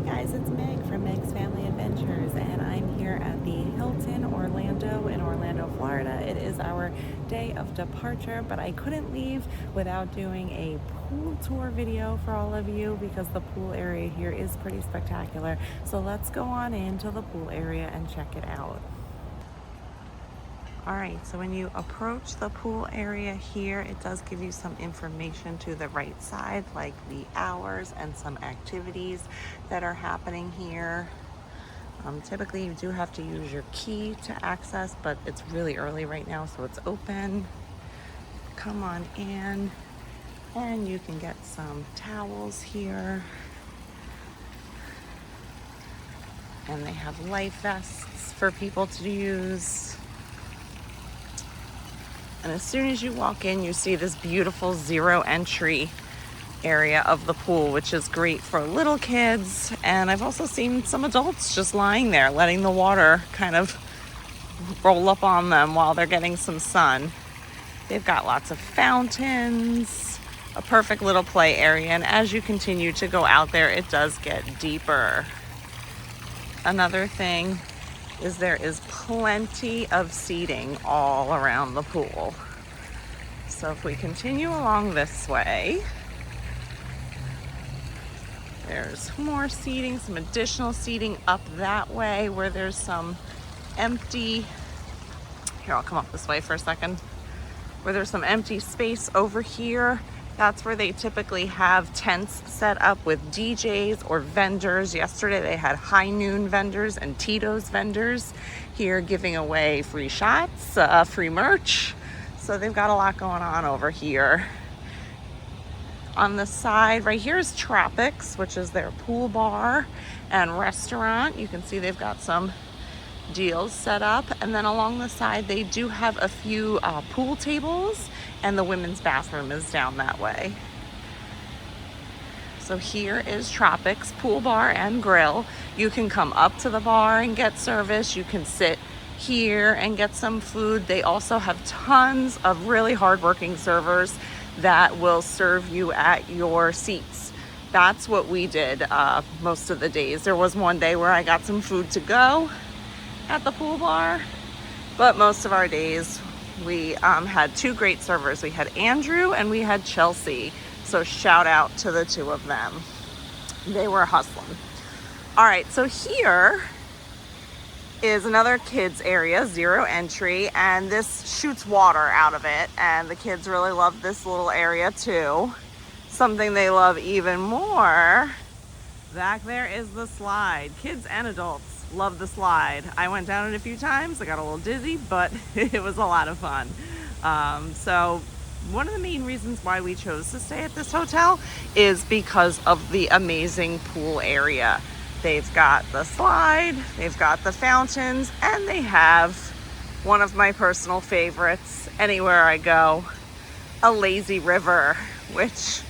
Guys, it's Meg from Meg's Family Adventures, and I'm here at the Hilton Orlando in Orlando, Florida. It is our day of departure, but I couldn't leave without doing a pool tour video for all of you because the pool area here is pretty spectacular. So let's go on into the pool area and check it out. All right, so when you approach the pool area here, it does give you some information to the right side, like the hours and some activities that are happening here. Typically, you do have to use your key to access, but it's really early right now, so it's open. Come on in, and you can get some towels here. And they have life vests for people to use. And as soon as you walk in, you see this beautiful zero entry area of the pool, which is great for little kids. And I've also seen some adults just lying there, letting the water kind of roll up on them while they're getting some sun. They've got lots of fountains, a perfect little play area. And as you continue to go out there, it does get deeper. Another thing is there is plenty of seating all around the pool. So if we continue along this way, there's more seating, some additional seating up that way where there's some empty, here I'll come up this way for a second, where there's some empty space over here. That's where they typically have tents set up with DJs or vendors. Yesterday they had high noon vendors and Tito's vendors here giving away free shots, free merch. So they've got a lot going on over here. On the side right here is Tropics, which is their pool bar and restaurant. You can see they've got some deals set up, and then along the side they do have a few pool tables, and the women's bathroom is down that way. So here is Tropics Pool Bar and Grill. You can come up to the bar and get service. You can sit here and get some food. They also have tons of really hardworking servers that will serve you at your seats. That's what we did most of the days. There was one day where I got some food to go at the pool bar, but most of our days we had two great servers. We had Andrew and we had Chelsea, so shout out to the two of them. They were hustling. All right, so here is another kids area, zero entry, and this shoots water out of it, and the kids really love this little area too. Something they love even more, back there is the slide. Kids and adults love the slide. I went down it a few times. I got a little dizzy, but it was a lot of fun. So one of the main reasons why we chose to stay at this hotel is because of the amazing pool area. They've got the slide, they've got the fountains, and they have one of my personal favorites anywhere I go, a lazy river, which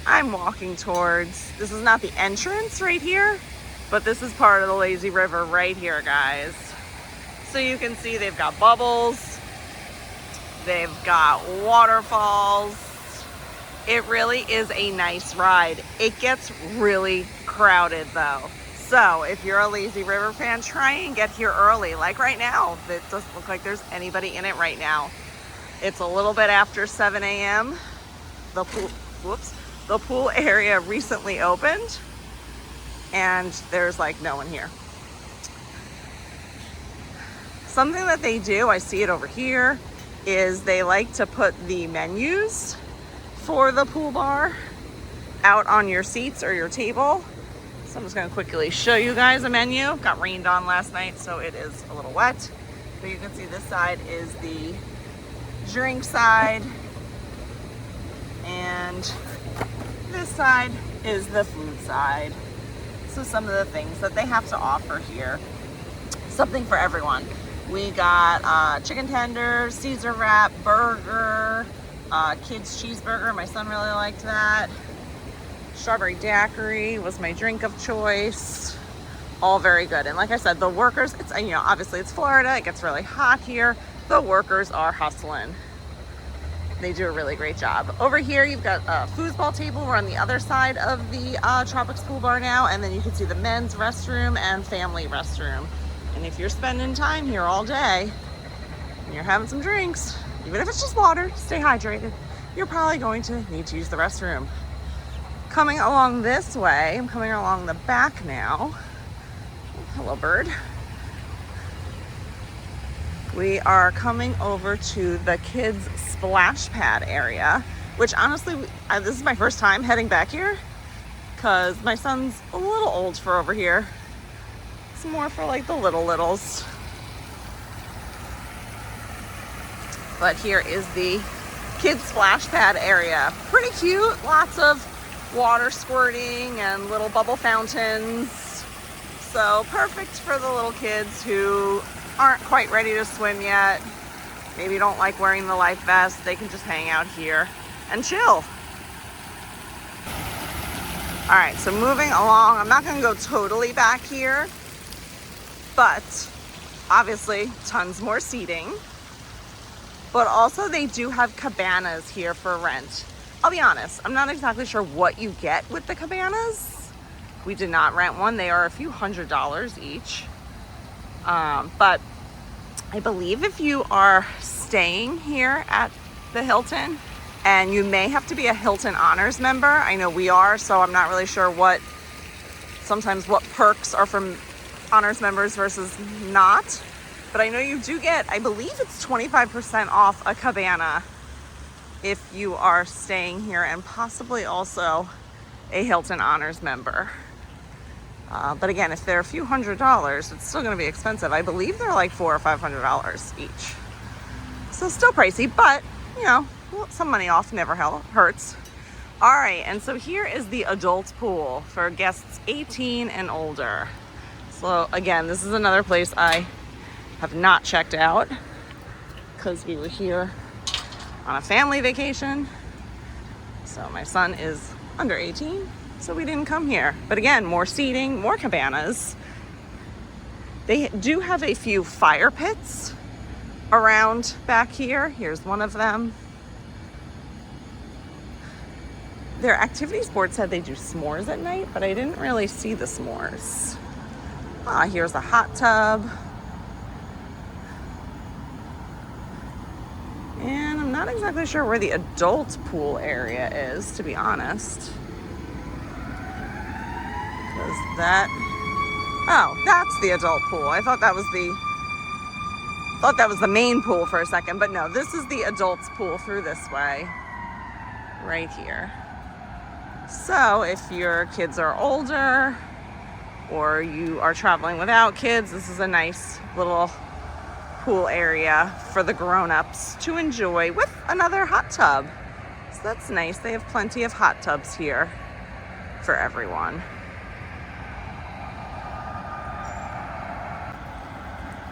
I'm walking towards. This is not the entrance right here, but this is part of the lazy river right here, guys. So you can see they've got bubbles, they've got waterfalls. It really is a nice ride. It gets really crowded though. So if you're a lazy river fan, try and get here early. Like right now, it doesn't look like there's anybody in it right now. It's a little bit after 7 a.m. The pool area recently opened, and there's like no one here. Something that they do, I see it over here, is they like to put the menus for the pool bar out on your seats or your table. So I'm just going to quickly show you guys a menu. Got rained on last night, so it is a little wet. But you can see this side is the drink side, and this side is the food side. So some of the things that they have to offer here, something for everyone. We got chicken tenders, Caesar wrap, burger, kids cheeseburger. My son really liked that. Strawberry daiquiri was my drink of choice. All very good. And like I said, the workers, it's, you know, obviously it's Florida. It gets really hot here. The workers are hustling. They do a really great job. Over here, you've got a foosball table. We're on the other side of the Tropics Pool Bar now, and then you can see the men's restroom and family restroom. And if you're spending time here all day and you're having some drinks, even if it's just water, stay hydrated, you're probably going to need to use the restroom. Coming along this way, I'm coming along the back now. Hello, bird. We are coming over to the kids' splash pad area, which honestly, this is my first time heading back here because my son's a little old for over here. It's more for like the littles. But here is the kids' splash pad area. Pretty cute, lots of water squirting and little bubble fountains. So perfect for the little kids who aren't quite ready to swim yet, maybe don't like wearing the life vest. They can just hang out here and chill. All right, so moving along, I'm not gonna go totally back here, but obviously tons more seating. But also they do have cabanas here for rent. I'll be honest, I'm not exactly sure what you get with the cabanas. We did not rent one. They are a few $100s each. But I believe if you are staying here at the Hilton, and you may have to be a Hilton Honors member. I know we are, so I'm not really sure what perks are from Honors members versus not. But I know you do get, I believe it's 25% off a cabana if you are staying here, and possibly also a Hilton Honors member. But again, if they're a few $100s, it's still going to be expensive. I believe they're like $400 or $500 each. So still pricey, but you know, some money off never hurts. All right, and so here is the adult pool for guests 18 and older. So again, this is another place I have not checked out because we were here on a family vacation. So my son is under 18. So we didn't come here. But again, more seating, more cabanas. They do have a few fire pits around back here. Here's one of them. Their activities board said they do s'mores at night, but I didn't really see the s'mores. Here's a hot tub. And I'm not exactly sure where the adult pool area is, to be honest. That's the adult pool. I thought that was the main pool for a second, but no, this is the adults pool through this way, right here. So if your kids are older or you are traveling without kids, this is a nice little pool area for the grown-ups to enjoy with another hot tub. So that's nice. They have plenty of hot tubs here for everyone.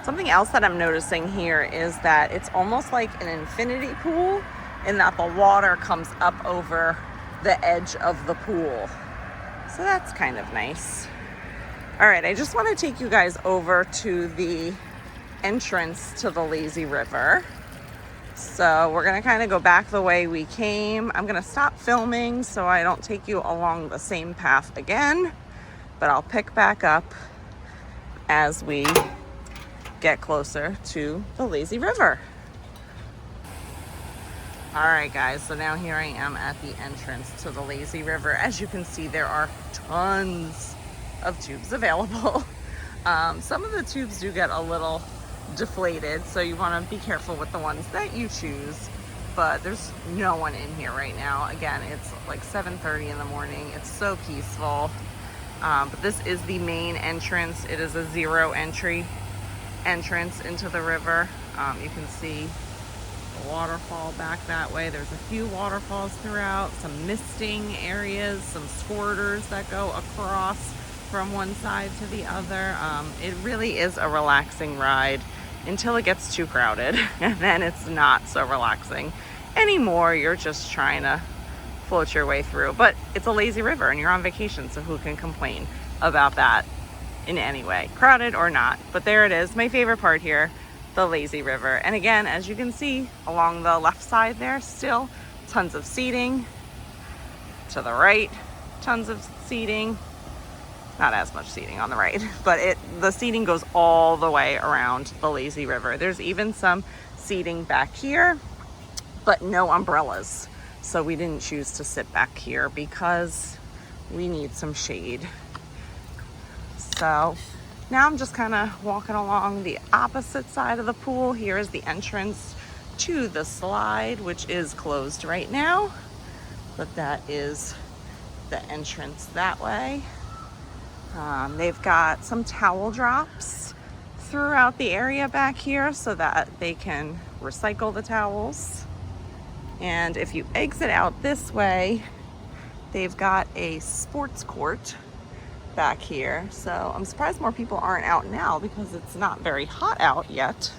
Something else that I'm noticing here is that it's almost like an infinity pool in that the water comes up over the edge of the pool. So that's kind of nice. All right, I just want to take you guys over to the entrance to the lazy river. So we're gonna kind of go back the way we came. I'm gonna stop filming so I don't take you along the same path again, but I'll pick back up as we get closer to the lazy river. All right, guys, so now here I am at the entrance to the lazy river. As you can see, there are tons of tubes available. Some of the tubes do get a little deflated, so you want to be careful with the ones that you choose, but there's no one in here right now. Again, it's like 7:30 in the morning. It's so peaceful. But this is the main entrance. It is a zero entry entrance into the river. You can see the waterfall back that way. There's a few waterfalls throughout, some misting areas, some squirters that go across from one side to the other. It really is a relaxing ride until it gets too crowded, and then it's not so relaxing anymore. You're just trying to float your way through, but it's a lazy river and you're on vacation, so who can complain about that in any way, crowded or not? But there it is, my favorite part here. the lazy river. And again, as you can see along the left side there, still tons of seating. To the right, tons of seating. Not as much seating on the right, but the seating goes all the way around the lazy river. There's even some seating back here, but no umbrellas. So we didn't choose to sit back here because we need some shade. So now I'm just kind of walking along the opposite side of the pool. Here is the entrance to the slide, which is closed right now, but that is the entrance that way. They've got some towel drops throughout the area back here so that they can recycle the towels. And if you exit out this way, they've got a sports court back here. So I'm surprised more people aren't out now because it's not very hot out yet.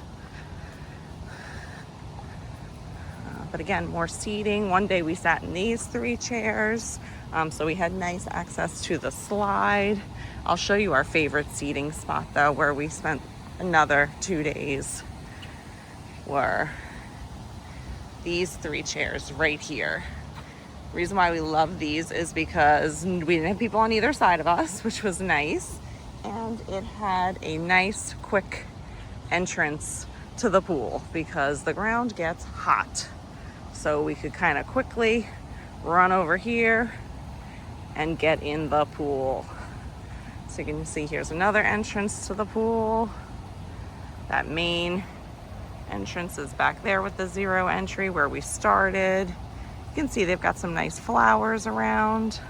But again, more seating. One day we sat in these 3 chairs. So we had nice access to the slide. I'll show you our favorite seating spot though, where we spent another 2 days, were these 3 chairs right here. The reason why we love these is because we didn't have people on either side of us, which was nice. And it had a nice quick entrance to the pool because the ground gets hot. So we could kind of quickly run over here and get in the pool. So you can see here's another entrance to the pool. That main entrance is back there with the 0 entry where we started. You can see they've got some nice flowers around.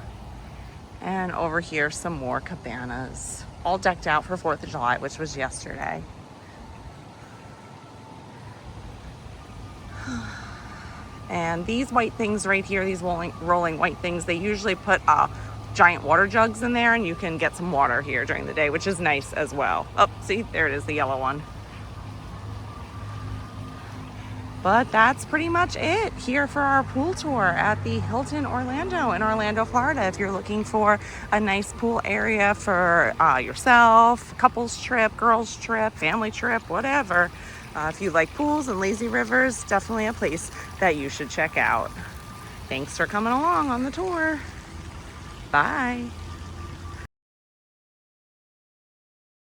And over here, some more cabanas, all decked out for 4th of July, which was yesterday. And these white things right here, these rolling white things, they usually put giant water jugs in there and you can get some water here during the day, which is nice as well. Oh, see, there it is, the yellow one. But that's pretty much it here for our pool tour at the Hilton Orlando in Orlando, Florida. If you're looking for a nice pool area for yourself, couples trip, girls trip, family trip, whatever. If you like pools and lazy rivers, definitely a place that you should check out. Thanks for coming along on the tour. Bye.